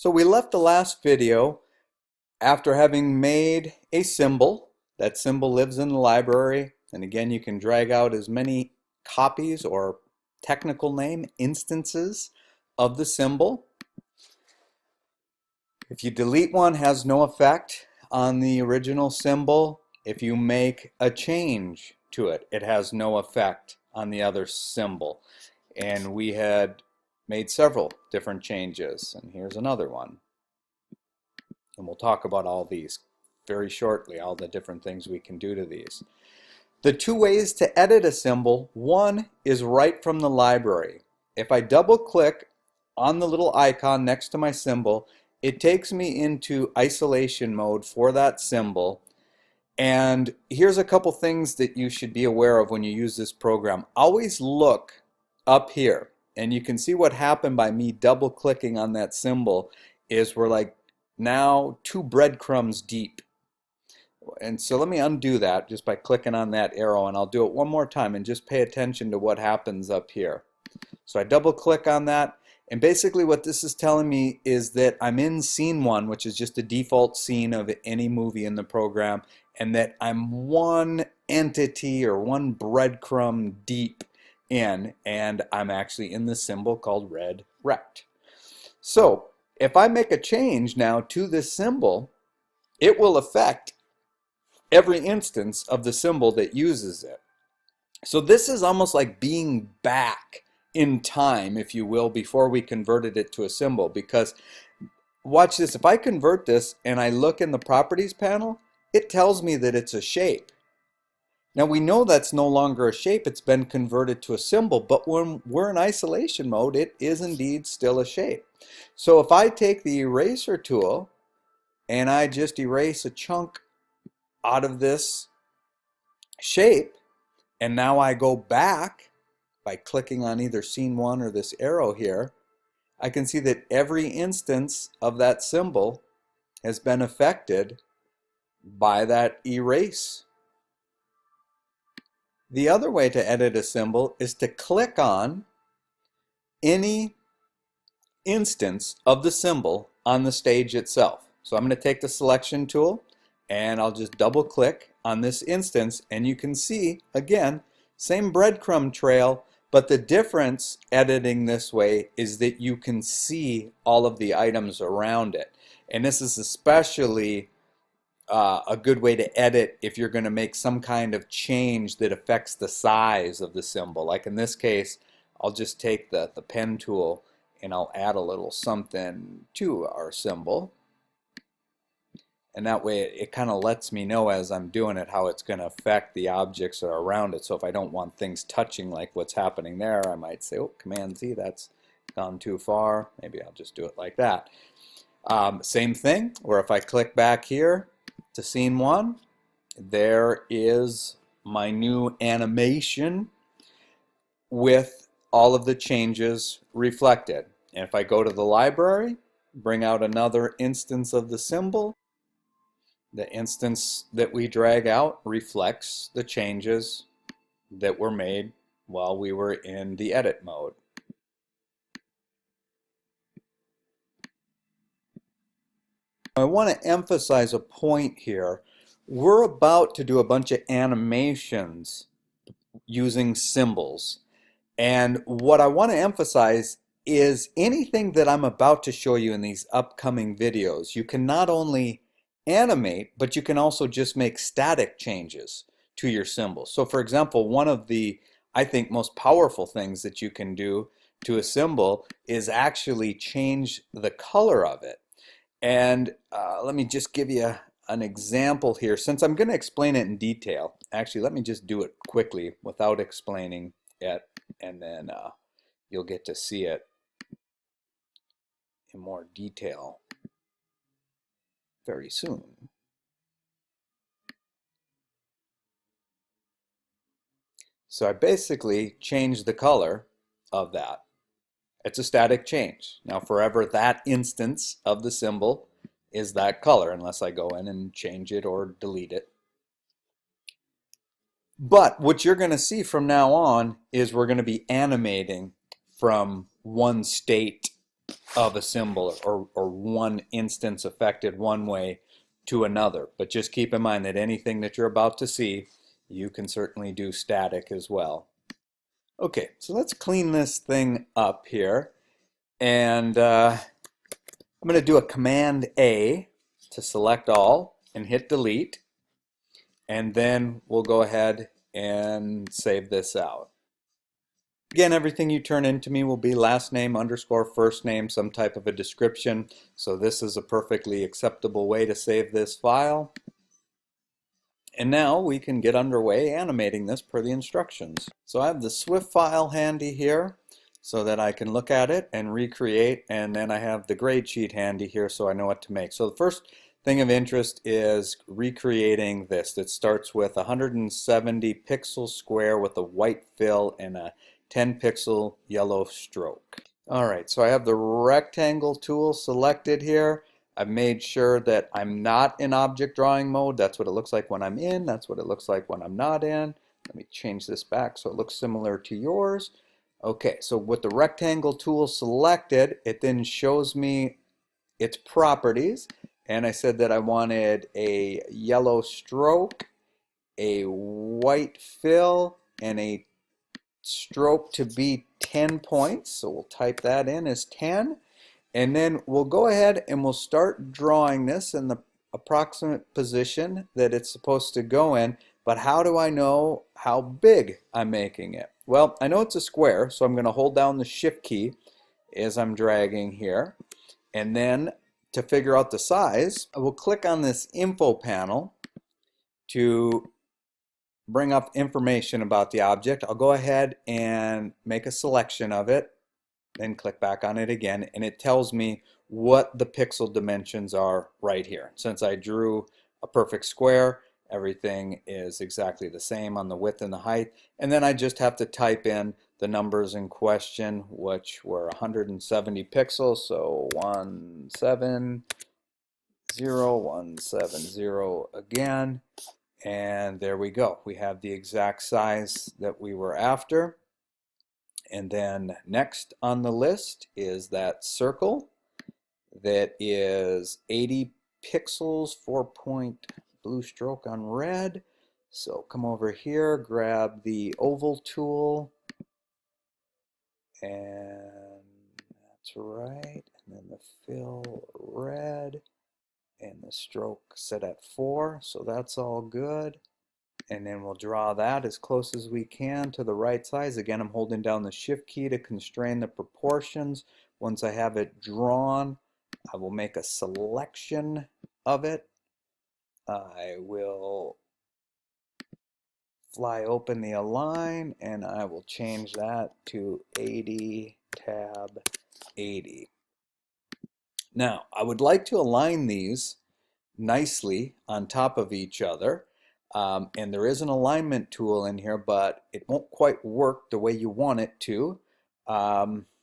So we left the last video after having made a symbol. That symbol lives in the library, and again you can drag out as many copies or technical name instances of the symbol. If you delete one, it has no effect on the original symbol. If you make a change to it, it has no effect on the other symbol. And we had made several different changes, and here's another one. And we'll talk about all these very shortly, all the different things we can do to these. The two ways to edit a symbol, one is right from the library. If I double click on the little icon next to my symbol, it takes me into isolation mode for that symbol. And here's a couple things that you should be aware of when you use this program. Always look up here, and you can see what happened by me double clicking on that symbol is we're like now 2 breadcrumbs deep. And so let me undo that just by clicking on that arrow, and I'll do it one more time and just pay attention to what happens up here. So I double click on that, and basically what this is telling me is that I'm in scene 1, which is just a default scene of any movie in the program, and that I'm one entity or one breadcrumb deep in, and I'm actually in the symbol called red rect. So if I make a change now to this symbol, it will affect every instance of the symbol that uses it. So this is almost like being back in time, if you will, before we converted it to a symbol. Because watch this, if I convert this and I look in the properties panel, it tells me that it's a shape. Now we know that's no longer a shape, it's been converted to a symbol, but when we're in isolation mode, it is indeed still a shape. So if I take the eraser tool and I just erase a chunk out of this shape, and now I go back by clicking on either scene 1 or this arrow here, I can see that every instance of that symbol has been affected by that erase. The other way to edit a symbol is to click on any instance of the symbol on the stage itself. So I'm going to take the selection tool and I'll just double click on this instance, and you can see again same breadcrumb trail, but the difference editing this way is that you can see all of the items around it. And this is especially a good way to edit if you're going to make some kind of change that affects the size of the symbol. Like in this case, I'll just take the pen tool and I'll add a little something to our symbol. And that way it kind of lets me know as I'm doing it how it's going to affect the objects that are around it. So if I don't want things touching like what's happening there, I might say, oh, Command Z, that's gone too far. Maybe I'll just do it like that. Same thing, where if I click back here to scene 1, there is my new animation with all of the changes reflected. And if I go to the library, bring out another instance of the symbol, the instance that we drag out reflects the changes that were made while we were in the edit mode. I want to emphasize a point here. We're about to do a bunch of animations using symbols. And what I want to emphasize is anything that I'm about to show you in these upcoming videos, you can not only animate, but you can also just make static changes to your symbol. So for example, one of the, I think, most powerful things that you can do to a symbol is actually change the color of it. And let me just give you an example here. Since I'm going to explain it in detail, actually let me just do it quickly without explaining it, and then you'll get to see it in more detail very soon. So I basically changed the color of that. It's a static change. Now forever that instance of the symbol is that color unless I go in and change it or delete it. But what you're going to see from now on is we're going to be animating from one state of a symbol, or one instance affected one way to another. But just keep in mind that anything that you're about to see, you can certainly do static as well. Okay, so let's clean this thing up here. And I'm going to do a Command A to select all and hit delete. And then we'll go ahead and save this out. Again, everything you turn into me will be last name underscore first name, some type of a description. So this is a perfectly acceptable way to save this file. And now we can get underway animating this per the instructions. So I have the Swift file handy here so that I can look at it and recreate, and then I have the grade sheet handy here so I know what to make. So the first thing of interest is recreating this. It starts with 170 pixel square with a white fill and a 10 pixel yellow stroke. Alright, so I have the rectangle tool selected here. I've made sure that I'm not in object drawing mode. That's what it looks like when I'm in. That's what it looks like when I'm not in. Let me change this back so it looks similar to yours. Okay, so with the rectangle tool selected, it then shows me its properties. And I said that I wanted a yellow stroke, a white fill, and a stroke to be 10 points. So we'll type that in as 10. And then we'll go ahead and we'll start drawing this in the approximate position that it's supposed to go in. But how do I know how big I'm making it? Well, I know it's a square, so I'm going to hold down the Shift key as I'm dragging here. And then to figure out the size, I will click on this info panel to bring up information about the object. I'll go ahead and make a selection of it, then click back on it again, and it tells me what the pixel dimensions are right here. Since I drew a perfect square, everything is exactly the same on the width and the height, and then I just have to type in the numbers in question, which were 170 pixels, so 170, 170 again, and there we go. We have the exact size that we were after. And then next on the list is that circle that is 80 pixels, 4-point blue stroke on red. So come over here, grab the oval tool, and that's right. And then the fill red, and the stroke set at 4, so that's all good. And then we'll draw that as close as we can to the right size. Again, I'm holding down the Shift key to constrain the proportions. Once I have it drawn, I will make a selection of it. I will fly open the align, and I will change that to 80, tab 80. Now, I would like to align these nicely on top of each other. And there is an alignment tool in here, but it won't quite work the way you want it to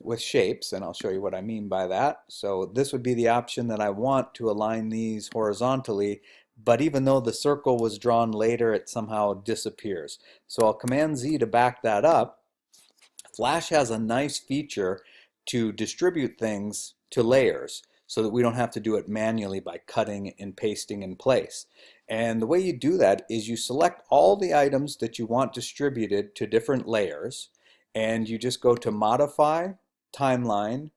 with shapes, and I'll show you what I mean by that. So this would be the option that I want to align these horizontally, but even though the circle was drawn later, it somehow disappears. So I'll Command Z to back that up. Flash has a nice feature to distribute things to layers so that we don't have to do it manually by cutting and pasting in place. And the way you do that is you select all the items that you want distributed to different layers, and you just go to Modify, Timeline,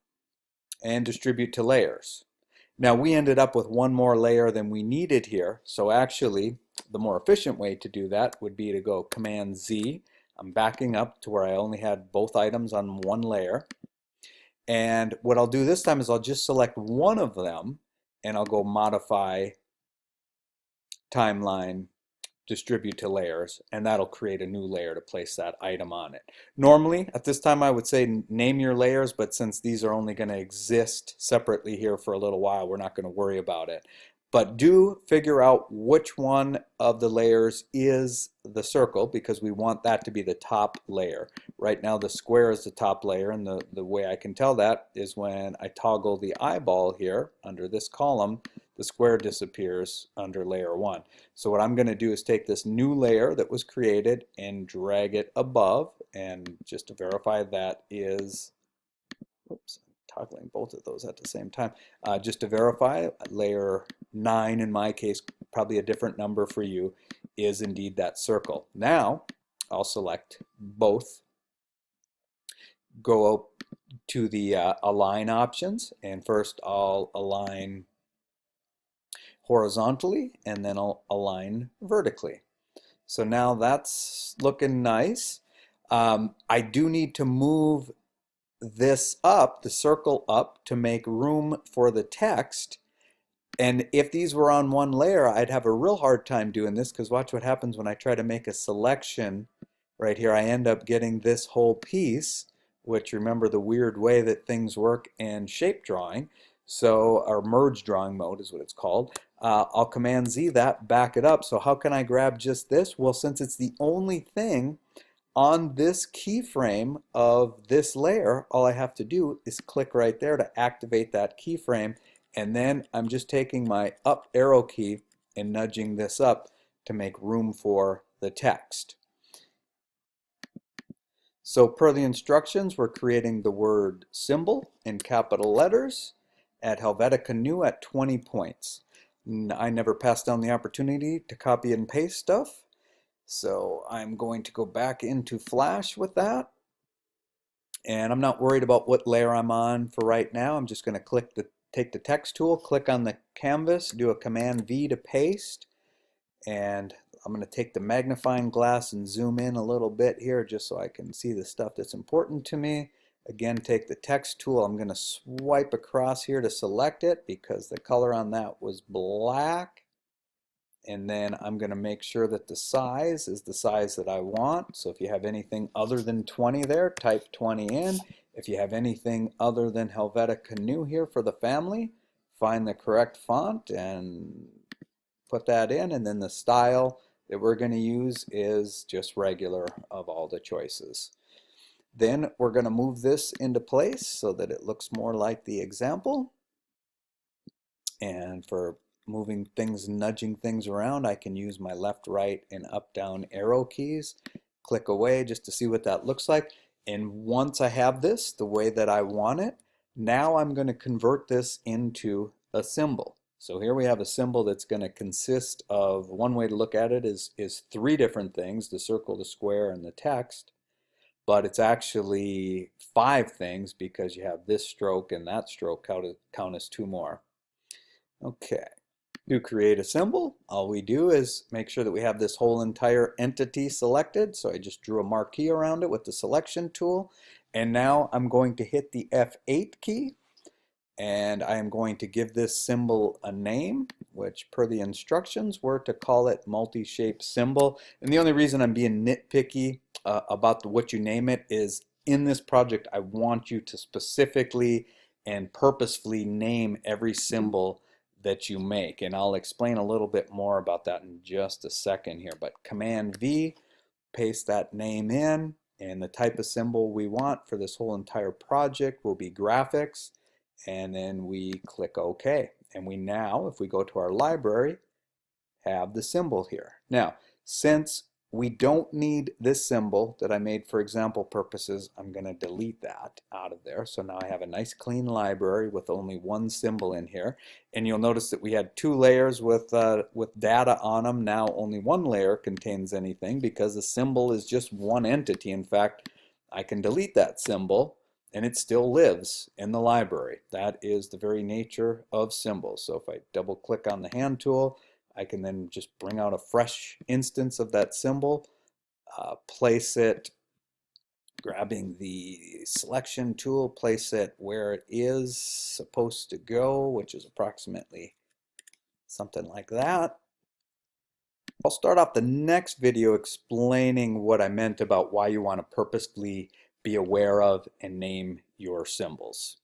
and Distribute to Layers. Now we ended up with one more layer than we needed here, so actually the more efficient way to do that would be to go Command Z. I'm backing up to where I only had both items on one layer. And what I'll do this time is I'll just select one of them, and I'll go Modify, Timeline, Distribute to Layers, and that'll create a new layer to place that item on it. Normally, at this time I would say name your layers, but since these are only going to exist separately here for a little while, we're not going to worry about it. But do figure out which one of the layers is the circle, because we want that to be the top layer. Right now the square is the top layer, and the way I can tell that is when I toggle the eyeball here under this column, the square disappears under layer 1. So what I'm going to do is take this new layer that was created and drag it above, and just to verify that is, oops, toggling both of those at the same time. Just to verify, layer 9 in my case, probably a different number for you, is indeed that circle. Now I'll select both, go up to the align options, and first I'll align horizontally and then I'll align vertically. So now that's looking nice. I do need to move this up, the circle up, to make room for the text. And if these were on one layer, I'd have a real hard time doing this, because watch what happens when I try to make a selection right here. I end up getting this whole piece, which, remember the weird way that things work in shape drawing, so, or merge drawing mode is what it's called. I'll Command Z that, back it up. So how can I grab just this? Well, since it's the only thing on this keyframe of this layer, all I have to do is click right there to activate that keyframe, and then I'm just taking my up arrow key and nudging this up to make room for the text. So per the instructions, we're creating the word symbol in capital letters at Helvetica New at 20 points. I never pass down the opportunity to copy and paste stuff, so I'm going to go back into Flash with that. And I'm not worried about what layer I'm on for right now. I'm just going to take the text tool, click on the canvas, do a Command V to paste, and I'm going to take the magnifying glass and zoom in a little bit here just so I can see the stuff that's important to me. Again, take the text tool. I'm going to swipe across here to select it because the color on that was black. And then I'm going to make sure that the size is the size that I want. So if you have anything other than 20 there, type 20 in. If you have anything other than Helvetica New here for the family, find the correct font and put that in. And then the style that we're going to use is just regular of all the choices. Then we're going to move this into place so that it looks more like the example. And for moving things, nudging things around, I can use my left, right, and up, down arrow keys. Click away just to see what that looks like. And once I have this the way that I want it, now I'm going to convert this into a symbol. So here we have a symbol that's going to consist of, one way to look at it is 3 different things, the circle, the square, and the text. But it's actually 5 things because you have this stroke and that stroke count as 2 more. Okay, to create a symbol, all we do is make sure that we have this whole entire entity selected. So I just drew a marquee around it with the selection tool. And now I'm going to hit the F8 key. And I am going to give this symbol a name, which per the instructions were to call it multi-shape symbol. And the only reason I'm being nitpicky about what you name it is in this project I want you to specifically and purposefully name every symbol that you make. And I'll explain a little bit more about that in just a second here. But Command V, paste that name in, and the type of symbol we want for this whole entire project will be graphics. And then we click OK. And we now, if we go to our library, have the symbol here. Now, since we don't need this symbol that I made for example purposes, I'm going to delete that out of there. So now I have a nice clean library with only 1 symbol in here. And you'll notice that we had 2 layers with data on them. Now only 1 layer contains anything because a symbol is just one entity. In fact, I can delete that symbol and it still lives in the library. That is the very nature of symbols. So if I double click on the hand tool, I can then just bring out a fresh instance of that symbol, place it, grabbing the selection tool, place it where it is supposed to go, which is approximately something like that. I'll start off the next video explaining what I meant about why you want to purposefully be aware of and name your symbols.